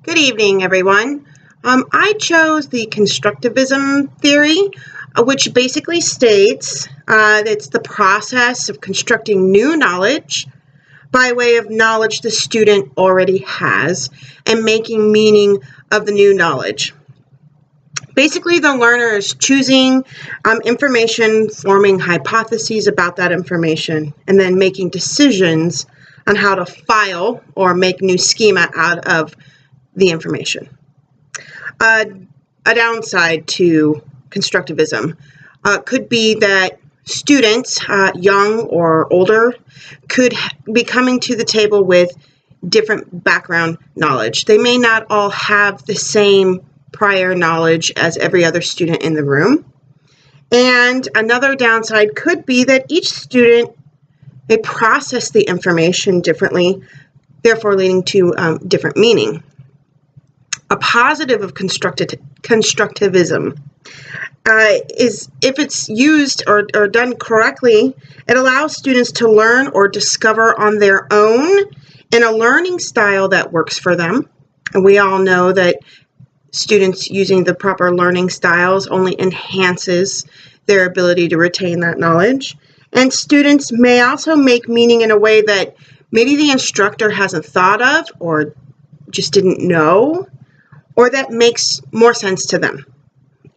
Good evening, everyone. I chose the Constructivism Theory, which basically states that it's the process of constructing new knowledge by way of knowledge the student already has and making meaning of the new knowledge. Basically, the learner is choosing information, forming hypotheses about that information, and then making decisions on how to file or make new schema out of the information. A downside to constructivism could be that students, young or older, could be coming to the table with different background knowledge. They may not all have the same prior knowledge as every other student in the room. And another downside could be that each student may process the information differently, therefore leading to different meaning. A positive of constructivism is if it's used or done correctly, it allows students to learn or discover on their own in a learning style that works for them. And we all know that students using the proper learning styles only enhances their ability to retain that knowledge. And students may also make meaning in a way that maybe the instructor hasn't thought of or just didn't know, or that makes more sense to them.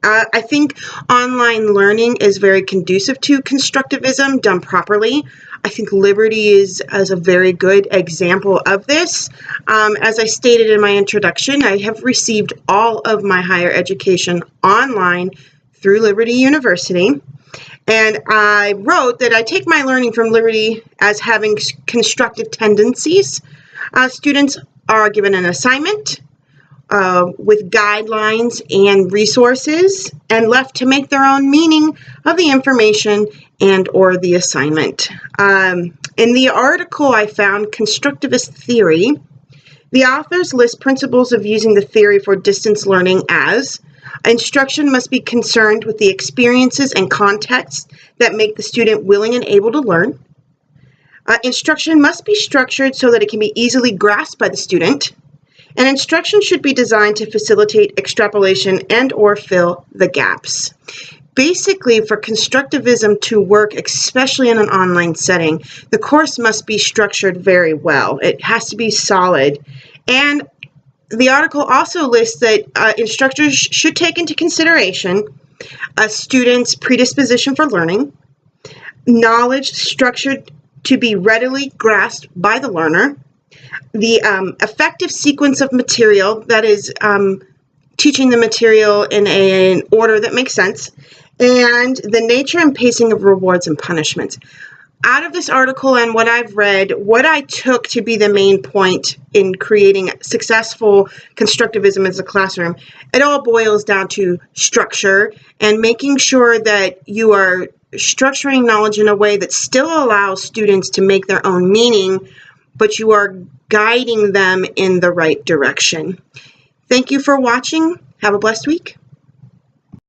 I think online learning is very conducive to constructivism done properly. I think Liberty is a very good example of this. As I stated in my introduction, I have received all of my higher education online through Liberty University. And I wrote that I take my learning from Liberty as having constructive tendencies. Students are given an assignment with guidelines and resources and left to make their own meaning of the information and or the assignment. In the article I found, Constructivist Theory, the authors list principles of using the theory for distance learning as instruction must be concerned with the experiences and contexts that make the student willing and able to learn. Instruction must be structured so that it can be easily grasped by the student. And instruction should be designed to facilitate extrapolation and or fill the gaps. Basically, for constructivism to work, especially in an online setting, the course must be structured very well. It has to be solid. And the article also lists that instructors should take into consideration a student's predisposition for learning, knowledge structured to be readily grasped by the learner, the effective sequence of material, that is teaching the material in an order that makes sense, and the nature and pacing of rewards and punishments. Out of this article and what I've read, what I took to be the main point in creating successful constructivism as a classroom, it all boils down to structure and making sure that you are structuring knowledge in a way that still allows students to make their own meaning, but you are guiding them in the right direction. Thank you for watching. Have a blessed week.